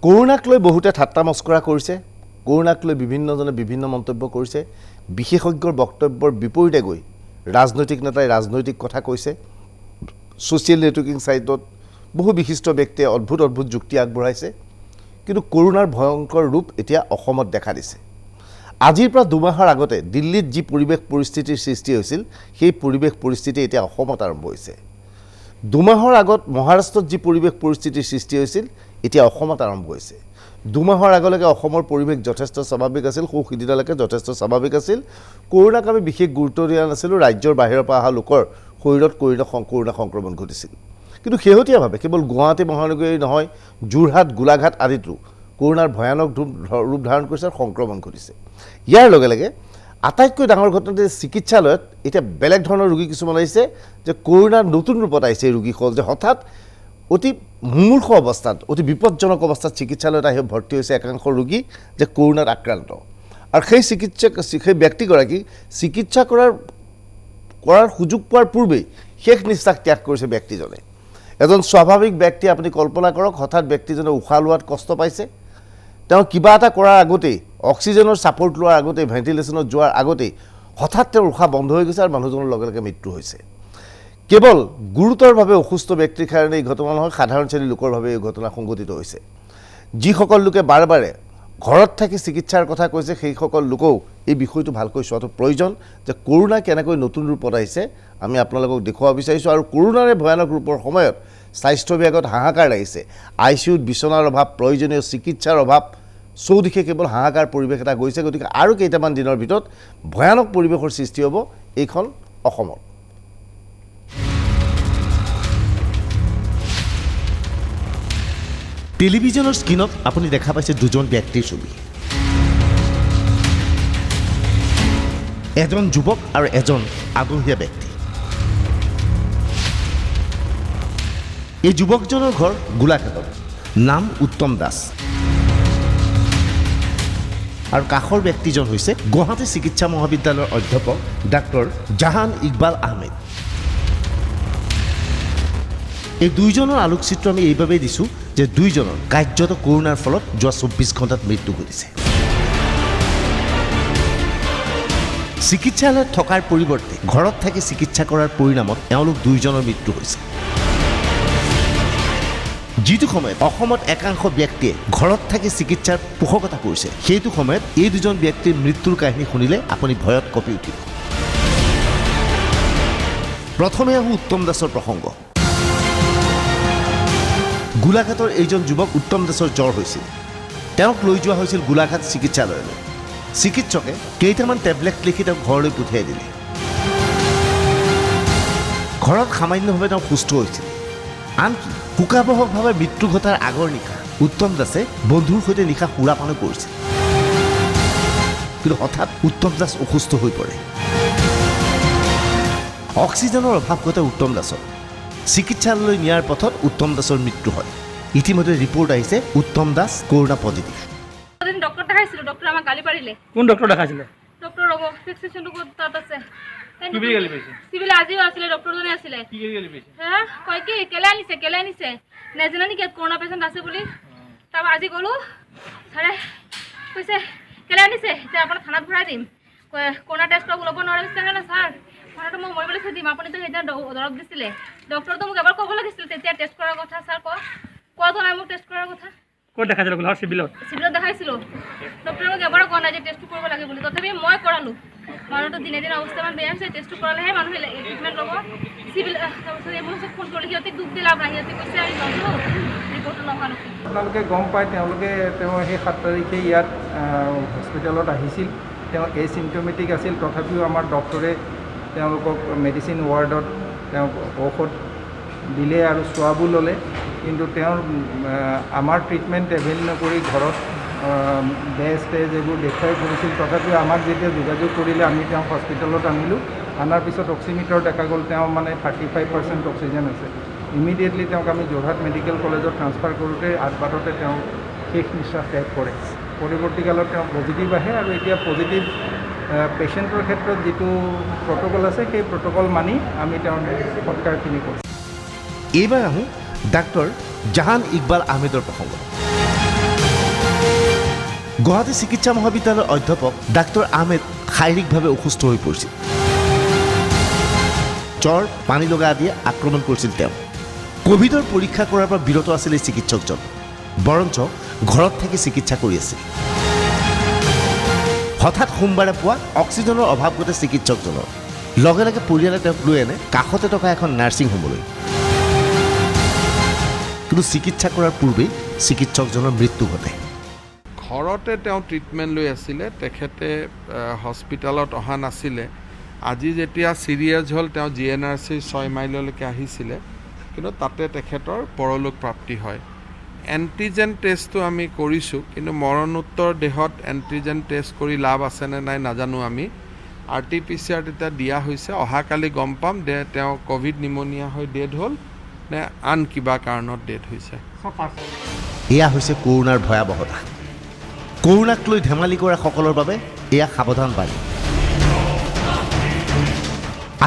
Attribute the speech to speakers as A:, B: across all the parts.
A: কৰোণাক লৈ বহুতে ঠাট্টা মস্কৰা কৰিছে, কৰোণাক লৈ বিভিন্নজনে বিভিন্ন মন্তব্য কৰিছে, বিশেষজ্ঞৰ বক্তব্যৰ বিপৰীতে গৈ ৰাজনৈতিক নেতাই ৰাজনৈতিক কথা কৈছে, ছ'চিয়েল নেটৱৰ্কিং ছাইটত বহু বিশিষ্ট ব্যক্তিয়ে অদ্ভুত অদ্ভুত যুক্তি আগবঢ়াইছে। কিন্তু কৰোণাৰ ভয়ংকৰ ৰূপ এতিয়া অসমত দেখা দিছে। আজিৰ পৰা দুমাহৰ আগতে দিল্লীত যি পৰিৱেশ পৰিস্থিতিৰ সৃষ্টি হৈছিল, সেই পৰিৱেশ পৰিস্থিতি এতিয়া অসমত আৰম্ভ হৈছে। দুমাহৰ আগত মহাৰাষ্ট্ৰত যি পৰিৱেশ পৰিস্থিতিৰ সৃষ্টি হৈছিল, এতিয়া অসমত আৰম্ভ হৈছে। দুমাহৰ আগলৈকে অসমৰ পৰিৱেশ যথেষ্ট স্বাভাৱিক আছিল, সিদিনালৈকে যথেষ্ট স্বাভাৱিক আছিল। কৰোণাক আমি বিশেষ গুৰুত্ব দিয়া নাছিলোঁ, ৰাজ্যৰ বাহিৰৰ পৰা অহা লোকৰ শৰীৰত কৰোণা সংক্ৰমণ ঘটিছিল। কিন্তু শেহতীয়াভাৱে কেৱল গুৱাহাটী মহানগৰী নহয়, যোৰহাট, গোলাঘাট আদিতো কৰোণাৰ ভয়ানক ৰূপ ধাৰণ কৰিছে আৰু সংক্ৰমণ ঘটিছে। ইয়াৰ লগে লগে আটাইতকৈ ডাঙৰ ঘটনা যে চিকিৎসালয়ত এতিয়া বেলেগ ধৰণৰ ৰোগী কিছুমান আহিছে, যে কৰোণাৰ নতুন ৰূপত আহিছে এই ৰোগীসকল, যে হঠাৎ অতি মুমূৰ্ষ অৱস্থাত, অতি বিপদজনক অৱস্থাত চিকিৎসালয়ত আহি ভৰ্তি হৈছে একাংশ ৰোগী, যে কৰোণাত আক্ৰান্ত। আৰু সেই ব্যক্তিগৰাকী চিকিৎসা কৰাৰ সুযোগ পোৱাৰ পূৰ্বেই শেষ নিশ্বাস ত্যাগ কৰিছে ব্যক্তিজনে। এজন স্বাভাৱিক ব্যক্তি, আপুনি কল্পনা কৰক, হঠাৎ ব্যক্তিজনে উশাহ লোৱাত কষ্ট পাইছে, তেওঁ কিবা এটা কৰাৰ আগতেই, অক্সিজেনৰ ছাপৰ্ট লোৱাৰ আগতেই, ভেণ্টিলেশ্যনত যোৱাৰ আগতেই হঠাৎ তেওঁৰ উশাহ বন্ধ হৈ গৈছে আৰু মানুহজনৰ লগে লগে মৃত্যু হৈছে। কেৱল গুৰুতৰভাৱে অসুস্থ ব্যক্তিৰ কাৰণে এই ঘটনা নহয়, সাধাৰণ শ্ৰেণীৰ লোকৰ বাবে এই ঘটনা সংঘটিত হৈছে। যিসকল লোকে বাৰে বাৰে ঘৰত থাকি চিকিৎসাৰ কথা কৈছে, সেইসকল লোকেও এই বিষয়টো ভালকৈ চোৱাটো প্ৰয়োজন, যে কৰোণা কেনেকৈ নতুন ৰূপত আহিছে আমি আপোনালোকক দেখুৱাব বিচাৰিছোঁ। আৰু কৰোণাৰে ভয়ানক ৰূপৰ সময়ত স্বাস্থ্য বিভাগত হাহাকাৰ লাগিছে, ICUত বিচনাৰ অভাৱ, প্ৰয়োজনীয় চিকিৎসাৰ অভাৱ, চৌদিশে কেৱল হাহাকাৰ পৰিৱেশ এটা গৈছে। গতিকে আৰু কেইটামান দিনৰ ভিতৰত ভয়ানক পৰিৱেশৰ সৃষ্টি হ'ব এইখন অসমত। টেলিভিছনৰ স্ক্ৰীণত আপুনি দেখা পাইছে দুজন ব্যক্তিৰ ছবি, এজন যুৱক আৰু এজন আদহীয়া ব্যক্তি। এই যুৱকজনৰ ঘৰ গোলাঘাটত, নাম উত্তম দাস, আৰু কাষৰ ব্যক্তিজন হৈছে গুৱাহাটী চিকিৎসা মহাবিদ্যালয়ৰ অধ্যাপক ডাক্তৰ জাহান ইকবাল আহমেদ। এই দুইজনৰ আলোকচিত্ৰ আমি এইবাবেই দিছোঁ যে দুইজনৰ কাৰ্যত কৰোণাৰ ফলত যোৱা 24 ঘণ্টাত মৃত্যু ঘটিছে। চিকিৎসালয়ত থকাৰ পৰিৱৰ্তে ঘৰত থাকি চিকিৎসা কৰাৰ পৰিণামত এওঁলোক দুইজনৰ মৃত্যু হৈছে। যিটো সময়ত অসমত একাংশ ব্যক্তিয়ে ঘৰত থাকি চিকিৎসাৰ পোষকতা কৰিছে, সেইটো সময়ত এই দুজন ব্যক্তিৰ মৃত্যুৰ কাহিনী শুনিলে আপুনি ভয়ত কঁপি উঠিব। প্ৰথমে আহোঁ উত্তম দাসৰ প্ৰসংগ। গোলাঘাটৰ এইজন যুৱক উত্তম দাসৰ জ্বৰ হৈছিল, তেওঁক লৈ যোৱা হৈছিল গোলাঘাট চিকিৎসালয়লৈ। চিকিৎসকে কেইটামান টেবলেট লিখি তেওঁক ঘৰলৈ পঠিয়াই দিলে। ঘৰত সামান্যভাৱে তেওঁ সুস্থ হৈছিল। আনকি শোকাবহভাৱে মৃত্যু ঘটাৰ আগৰ নিশা উত্তম দাসে বন্ধুৰ সৈতে নিশা সুৰাপানো কৰিছিল। কিন্তু হঠাৎ উত্তম দাস অসুস্থ হৈ পৰে। অক্সিজেনৰ অভাৱ ঘটে উত্তম দাসৰ। চিকিৎসালয়লৈ নিয়াৰ পথত উত্তম দাসৰ মৃত্যু হয়। ইতিমধ্যে ৰিপৰ্ট আহিছে Uttam Das corona positive.
B: Doctor দেখাইছিলো, ডক্টৰ আমাক গালি পাৰিলে।
C: কোন ডক্টৰ দেখাইছিলে?
B: ডক্টৰ ৰব ফিক্সেশনটো ক'ত তাত আছে।
C: কি বুলি গালি পাইছে?
B: সিভিল আজিও আছিলে, ডক্টৰজনে আছিলে।
C: কি গালি পাইছে?
B: হ্যাঁ কয় কি কেলে আনিছে নেজানা নেকি কৰোণা পেশেণ্ট আছে বুলি। তাৰপৰা আজি গ'লো, ছাৰে কৈছে কেলে আনিছে, এতিয়া আপোনাক থানাত ভৰাই দিম, কৰোণা টেষ্ট ল'ব নোৱাৰে। না ছাৰ, মইতো মই মৰিবলৈ থৈ দিম, আপুনিতো সেইদিনা দৰৱ দিছিলে। ডক্টৰটো মোক এবাৰ ক'ব লাগিছিলে তেতিয়া টেষ্ট কৰাৰ কথা। ছাৰ কোৱাটো নাই মোক টেষ্ট কৰাৰ কথা।
C: ক'ত দেখাইছিলে? গোলাঘাট চিভিলত?
B: চিভিলত দেখাইছিলোঁ। ডক্টৰে মোক এবাৰো কোৱা নাই যে টেষ্টটো কৰিব লাগে বুলি, তথাপি মই কৰালোঁ। মানুহটো দিনে দিনে অৱস্থামান বেয়া হৈছে, টেষ্টটো কৰালেহে মানুহে ট্ৰিটমেণ্ট ল'ব। চিভিল তাৰপিছত এইবোৰ ফোন কৰিলে সিহঁতে দুখ দি লাভ নাই, সিহঁতে কৈছে আমি নল'লোঁ, ৰিপৰ্টটো নোহোৱা নকৰি।
D: আপোনালোকে গম পায় তেওঁ সেই 7 তাৰিখে ইয়াত হস্পিটেলত আহিছিল। তেওঁ এচিম্পটমেটিক আছিল, তথাপিও আমাৰ ডক্টৰে তেওঁলোকক মেডিচিন ৱাৰ্ডত তেওঁক ঔষধ দিলে আৰু চোৱাবো ল'লে। কিন্তু তেওঁৰ আমাৰ ট্ৰিটমেণ্ট এভেইল নকৰি ঘৰত বেজ টেজ এইবোৰ দেখুৱাই কৰিছিল। তথাপিও আমাক যেতিয়া যোগাযোগ কৰিলে আমি তেওঁক হস্পিটেলত আনিলোঁ। আনাৰ পিছত অক্সিমিটাৰ দেখা গ'ল তেওঁ মানে 35% অক্সিজেন আছে। ইমিডিয়েটলি তেওঁক আমি যোৰহাট মেডিকেল কলেজত ট্ৰান্সফাৰ কৰোঁতে বাটতে তেওঁ শেষ নিশ্বাস ত্যাগ কৰে। পৰৱৰ্তীকালত তেওঁ পজিটিভ আহে আৰু এতিয়া পজিটিভ পেচেণ্টৰ ক্ষেত্ৰত যিটো প্ৰট'কল আছে সেই প্ৰট'কল মানি আমি তেওঁৰ সৎকাৰখিনি কৰিছোঁ।
A: এইবাৰ আহোঁ ডাক্তৰ জাহান ইকবাল আহমেদৰ প্ৰসংগ। গুৱাহাটী চিকিৎসা মহাবিদ্যালয়ৰ অধ্যাপক ডাক্তৰ আহমেদ শাৰীৰিকভাৱে অসুস্থ হৈ পৰিছিল। জ্বৰ, পানী লগা আদিয়ে আক্ৰমণ কৰিছিল তেওঁ। কোভিডৰ পৰীক্ষা কৰাৰ পৰা বিৰত আছিল এই চিকিৎসকজন, বৰঞ্চ ঘৰত থাকি চিকিৎসা কৰি আছিল। হঠাৎ সোমবাৰে পুৱা অক্সিজেনৰ অভাৱ ঘটে চিকিৎসকজনৰ। লগে লগে পৰিয়ালে তেওঁক লৈ আনে কাষতে থকা এখন নাৰ্ছিং হোমলৈ। কিন্তু চিকিৎসা কৰাৰ পূৰ্বেই চিকিৎসকজনৰ মৃত্যু ঘটে।
E: ঘৰতে তেওঁ ট্ৰিটমেণ্ট লৈ আছিলে, তেখেতে হস্পিটেলত অহা নাছিলে। আজি যেতিয়া চিৰিয়াছ হ'ল তেওঁ GNRC 6 মাইললৈকে আহিছিলে, কিন্তু তাতে তেখেতৰ পৰলোক প্ৰাপ্তি হয়। এণ্টিজেন টেষ্টটো আমি কৰিছোঁ, কিন্তু মৰণোত্তৰ দেহত এণ্টিজেন টেষ্ট কৰি লাভ আছেনে নাই নাজানো আমি। RT-PCR তেতিয়া দিয়া হৈছে, অহাকালি গম পাম যে তেওঁ ক'ভিড নিমনিয়া হৈ ডেড হ'ল নে আন কিবা কাৰণত ডেড হৈছে।
A: এয়া হৈছে কৰোণাৰ ভয়াৱহতা। কৰোণাক লৈ ধেমালি কৰা সকলৰ বাবে এয়া সাৱধান বাণী।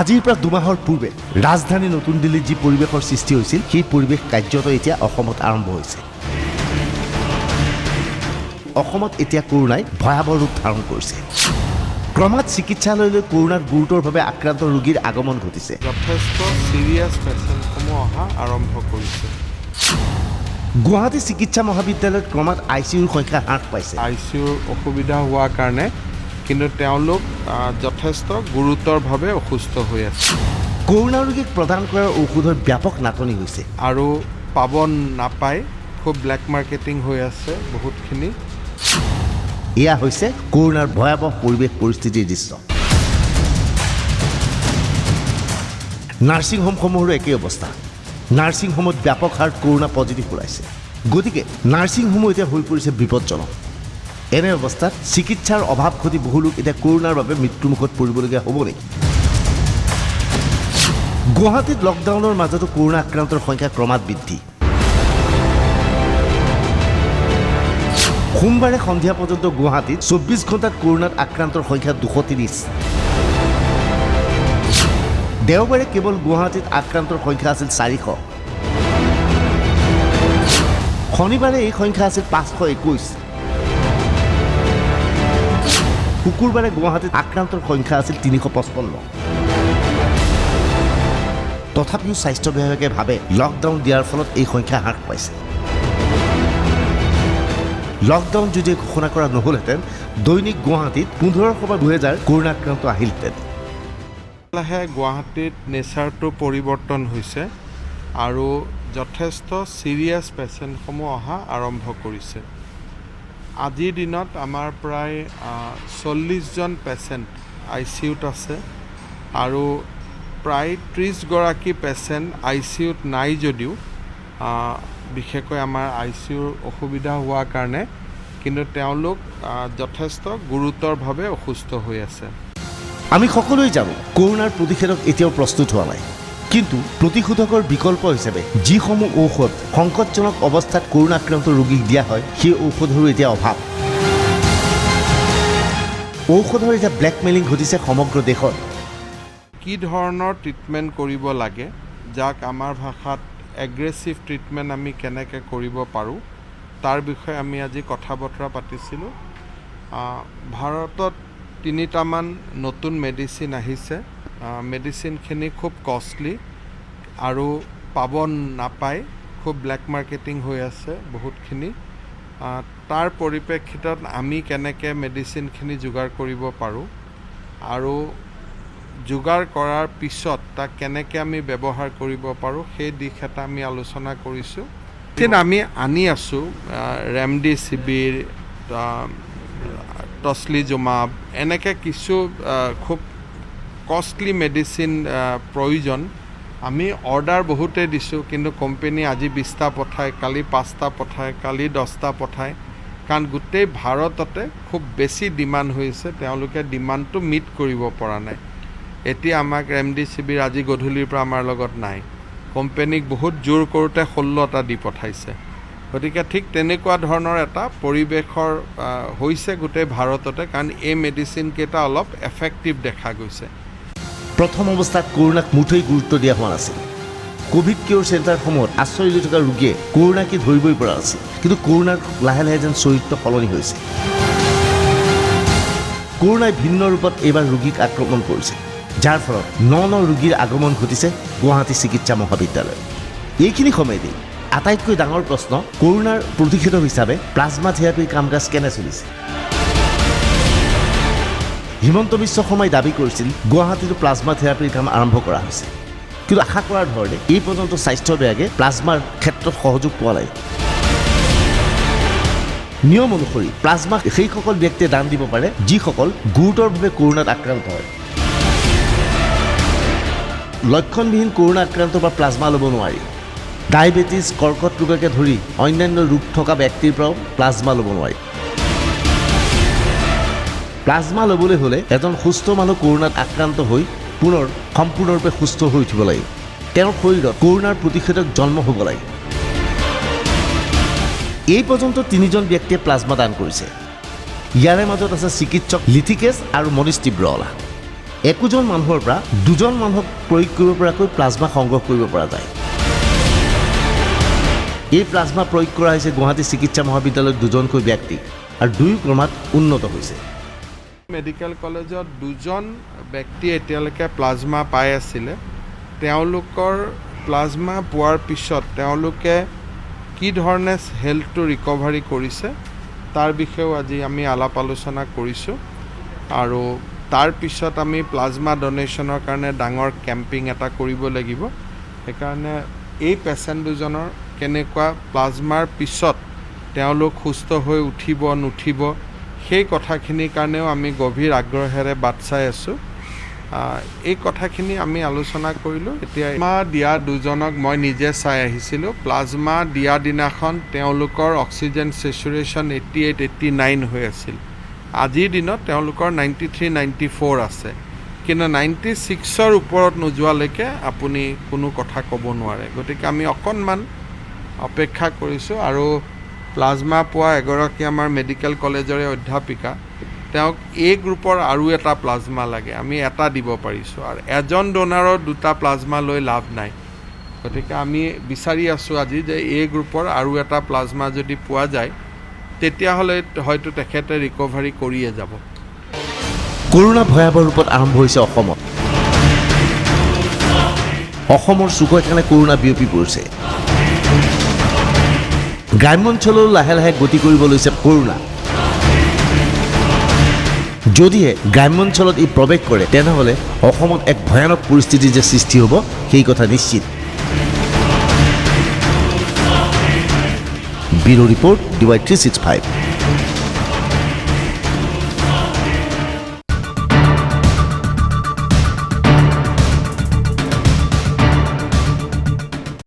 A: আজিৰ পৰা 2 মাহৰ পূৰ্বে ৰাজধানী নতুন দিল্লীত যি পৰিৱেশৰ সৃষ্টি হৈছিল, সেই পৰিৱেশ কাৰ্যত এতিয়া অসমত আৰম্ভ হৈছে। অসমত এতিয়া কৰোণাই ভয়াৱহ ৰূপ ধাৰণ কৰিছে। ক্ৰমাৎ চিকিৎসালয়লৈ কৰোণাত গুৰুতৰভাৱে আক্ৰান্ত ৰোগীৰ আগমন ঘটিছে।
E: যথেষ্ট চিৰিয়াছ পেচেণ্টসমূহ অহা আৰম্ভ কৰিছে।
A: গুৱাহাটী চিকিৎসা মহাবিদ্যালয়ত ক্ৰমাৎ ICUৰ সংখ্যা হ্ৰাস পাইছে।
E: ICUৰ অসুবিধা হোৱাৰ কাৰণে, কিন্তু তেওঁলোক যথেষ্ট গুৰুতৰভাৱে অসুস্থ হৈ আছে।
A: কৰোণা ৰোগীক প্ৰদান কৰাৰ ঔষধৰ ব্যাপক নাটনি হৈছে
E: আৰু পাব নাপায়, খুব ব্লেক মাৰ্কেটিং হৈ আছে বহুতখিনি।
A: এয়া হৈছে কৰোণাৰ ভয়াৱহ পৰিৱেশ পৰিস্থিতিৰ দৃশ্য। নাৰ্ছিং হোমসমূহৰো একেই অৱস্থা। নাৰ্ছিং হোমত ব্যাপক হাৰত কৰোণা পজিটিভ ওলাইছে। গতিকে নাৰ্ছিং হোমো এতিয়া হৈ পৰিছে বিপদজনক। এনে অৱস্থাত চিকিৎসাৰ অভাৱ ঘটি বহু লোক এতিয়া কৰোণাৰ বাবে মৃত্যুমুখত পৰিবলগীয়া হ'ব নেকি? গুৱাহাটীত লকডাউনৰ মাজতো কৰোণা আক্ৰান্তৰ সংখ্যা ক্ৰমাৎ বৃদ্ধি। সোমবাৰে সন্ধিয়া পৰ্যন্ত গুৱাহাটীত 24 ঘণ্টাত কৰোণাত আক্ৰান্তৰ সংখ্যা 230। দেওবাৰে কেৱল গুৱাহাটীত আক্ৰান্তৰ সংখ্যা আছিল 400। শনিবাৰে এই সংখ্যা আছিল 521। শুকুৰবাৰে গুৱাহাটীত আক্ৰান্তৰ সংখ্যা আছিল 355। তথাপিও স্বাস্থ্য বিভাগে ভাবে লকডাউন দিয়াৰ ফলত এই সংখ্যা হ্ৰাস পাইছে। লকডাউন যদি ঘোষণা কৰা নহ'লহেঁতেন, দৈনিক গুৱাহাটীত 1500 বা 2000 কৰোণা আক্ৰান্ত আহিলহেঁতেন।
E: লাহে গুৱাহাটীত নেচাৰটো পৰিৱৰ্তন হৈছে আৰু যথেষ্ট চিৰিয়াছ পেচেণ্টসমূহ অহা আৰম্ভ কৰিছে। আজিৰ দিনত আমাৰ প্ৰায় 40জন পেচেণ্ট ICUত আছে আৰু প্ৰায় 30গৰাকী পেচেণ্ট ICUত নাই যদিও বিশেষকৈ আমাৰ ICUৰ অসুবিধা হোৱাৰ কাৰণে, কিন্তু তেওঁলোক যথেষ্ট গুৰুতৰভাৱে অসুস্থ হৈ আছে।
A: আমি সকলোৱে জানো কৰোণাৰ প্ৰতিষেধক এতিয়াও প্ৰস্তুত হোৱা নাই, কিন্তু প্ৰতিষেধকৰ বিকল্প হিচাপে যিসমূহ ঔষধ সংকটজনক অৱস্থাত কৰোণা আক্ৰান্ত ৰোগীক দিয়া হয়, সেই ঔষধৰো এতিয়া অভাৱ। ঔষধৰ এতিয়া ব্লেকমেইলিং ঘটিছে সমগ্ৰ দেশত।
E: কি ধৰণৰ ট্ৰিটমেণ্ট কৰিব লাগে, যাক আমাৰ ভাষাত এগ্ৰেছিভ ট্ৰিটমেণ্ট আমি কেনেকৈ কৰিব পাৰোঁ, তাৰ বিষয়ে আমি আজি কথা বতৰা পাতিছিলোঁ। ভাৰতত 3টামান নতুন মেডিচিন আহিছে। মেডিচিনখিনি খুব কষ্টলি আৰু পাব নাপায়, খুব ব্লেক মাৰ্কেটিং হৈ আছে বহুতখিনি। তাৰ পৰিপ্ৰেক্ষিতত আমি কেনেকৈ মেডিচিনখিনি যোগাৰ কৰিব পাৰোঁ আৰু যোগাৰ কৰাৰ পিছত তাক কেনেকৈ আমি ব্যৱহাৰ কৰিব পাৰোঁ, সেই দিশ এটা আমি আলোচনা কৰিছোঁ। আমি আনি আছোঁ ৰেমডিচিভিৰ, টছলিজুমাব, এনেকৈ কিছু খুব কষ্টলি মেডিচিন প্ৰয়োজন। আমি অৰ্ডাৰ বহুতেই দিছোঁ, কিন্তু কোম্পানী আজি 20টা পঠায়, কালি 5টা পঠায়, কালি 10টা পঠায়, কাৰণ গোটেই ভাৰততে খুব বেছি ডিমাণ্ড হৈছে। তেওঁলোকে ডিমাণ্ডটো মিট কৰিব পৰা নাই। এতিয়া আমাক ৰেমডিচিভিৰ আজি গধূলিৰ পৰা আমাৰ লগত নাই। কোম্পানীক বহুত জোৰ কৰোঁতে 16টা দি পঠাইছে। গতিকে ঠিক তেনেকুৱা ধৰণৰ এটা পৰিৱেশৰ হৈছে গোটেই ভাৰততে, কাৰণ এই মেডিচিনকেইটা অলপ এফেক্টিভ দেখা গৈছে।
A: প্ৰথম অৱস্থাত কৰোণাক মুঠেই গুৰুত্ব দিয়া হোৱা নাছিল। কোভিড কিয়ৰ চেণ্টাৰসমূহত আশ্ৰয় লৈ থকা ৰোগীয়ে কৰোণাকে ধৰিবই পৰা নাছিল কিন্তু কৰোণাৰ লাহে লাহে যেন চৰিত্ৰ সলনি হৈছে কৰোণাই ভিন্ন ৰূপত এইবাৰ ৰোগীক আক্ৰমণ কৰিছে যাৰ ফলত ন ৰোগীৰ আগমন ঘটিছে গুৱাহাটী চিকিৎসা মহাবিদ্যালয়ত এইখিনি সময়তেই আটাইতকৈ ডাঙৰ প্ৰশ্ন কৰোণাৰ প্ৰতিষেধক হিচাপে প্লাজমা থেৰাপিৰ কাম কাজ কেনে চলিছে হিমন্ত বিশ্ব শৰ্মাই দাবী কৰিছিল গুৱাহাটীতো প্লাজমা থেৰাপিৰ কাম আৰম্ভ কৰা হৈছে কিন্তু আশা কৰাৰ ধৰণে এই পৰ্যন্ত স্বাস্থ্য বিভাগে প্লাজমাৰ ক্ষেত্ৰত সহযোগ পোৱা নাই নিয়ম অনুসৰি প্লাজমা সেইসকল ব্যক্তিয়ে দান দিব পাৰে যিসকল গুৰুতৰভাৱে কৰোণাত আক্ৰান্ত হয় লক্ষণবিহীন কৰোণা আক্ৰান্ত বা প্লাজমা ল'ব নোৱাৰি ডায়েবেটিছ কৰ্কট ৰোগকে ধৰি অন্যান্য ৰোগ থকা ব্যক্তিৰ পৰাও প্লাজমা ল'ব নোৱাৰি প্লাজমা ল'বলৈ হ'লে এজন সুস্থ মানুহ কৰোণাত আক্ৰান্ত হৈ পুনৰ সম্পূৰ্ণৰূপে সুস্থ হৈ উঠিব লাগিব তেওঁৰ শৰীৰত কৰোণাৰ প্ৰতিষেধক জন্ম হ'ব লাগে এই পৰ্যন্ত 3জন ব্যক্তিয়ে প্লাজমা দান কৰিছে ইয়াৰে মাজত আছে চিকিৎসক লিথিকেশ আৰু মনীষ তীব্ৰৱালা একোজন মানুহৰ পৰা 2জন মানুহক প্ৰয়োগ কৰিব পৰাকৈ প্লাজমা সংগ্ৰহ কৰিব পৰা যায় এই প্লাজমা প্ৰয়োগ কৰা হৈছে গুৱাহাটী চিকিৎসা মহাবিদ্যালয়ত 2জনকৈ ব্যক্তি আৰু 2 ক্ৰমাৎ উন্নত হৈছে
E: মেডিকেল কলেজত 2জন ব্যক্তি এতিয়ালৈকে প্লাজমা পাই আছিলে তেওঁলোকৰ প্লাজমা পোৱাৰ পিছত তেওঁলোকে কি ধৰণে হেল্থটো ৰিকভাৰী কৰিছে তাৰ বিষয়েও আজি আমি আলাপ আলোচনা কৰিছোঁ আৰু তাৰ পিছত আমি প্লাজমা ডনেশ্যনৰ কাৰণে ডাঙৰ কেম্পিং এটা কৰিব লাগিব সেইকাৰণে এই পেচেণ্ট 2জনৰ কেনেকুৱা প্লাজমাৰ পিছত তেওঁলোক সুস্থ হৈ উঠিব নুঠিব সেই কথাখিনিৰ কাৰণেও আমি গভীৰ আগ্ৰহেৰে বাট চাই আছোঁ এই কথাখিনি আমি আলোচনা কৰিলোঁ এতিয়া প্লাজমা দিয়া 2জনক মই নিজে চাই আহিছিলোঁ প্লাজমা দিয়া দিনাখন তেওঁলোকৰ অক্সিজেন চেচুৰেশ্যন 88-89 হৈ আছিল আজিৰ দিনত তেওঁলোকৰ 93-94 আছে কিন্তু 96ৰ ওপৰত নোযোৱালৈকে আপুনি কোনো কথা ক'ব নোৱাৰে গতিকে আমি অকণমান অপেক্ষা কৰিছোঁ আৰু প্লাজমা পোৱা এগৰাকী আমাৰ মেডিকেল কলেজৰে অধ্যাপিকা তেওঁক এই গ্ৰুপৰ আৰু এটা প্লাজমা লাগে আমি এটা দিব পাৰিছোঁ আৰু এজন ডোনাৰৰ 2টা প্লাজমা লৈ লাভ নাই গতিকে আমি বিচাৰি আছোঁ আজি যে এই গ্ৰুপৰ আৰু এটা প্লাজমা যদি পোৱা যায় তেতিয়াহ'লে হয়তো তেখেতে ৰিকভাৰী কৰিয়ে যাব
A: কৰোণা ভয়াৱহ ৰূপত আৰম্ভ হৈছে অসমৰ চুকে কাণে কৰোণা বিয়পি পৰিছে গ্ৰাম্যাঞ্চললৈ লাহে লাহে গতি কৰিব লৈছে কৰোণা যদিহে গ্ৰাম্যাঞ্চলত ই প্ৰৱেশ কৰে তেনেহ'লে অসমত এক ভয়ানক পৰিস্থিতি যে সৃষ্টি হ'ব সেই কথা নিশ্চিত ব্যুৰ' ৰিপৰ্ট DY365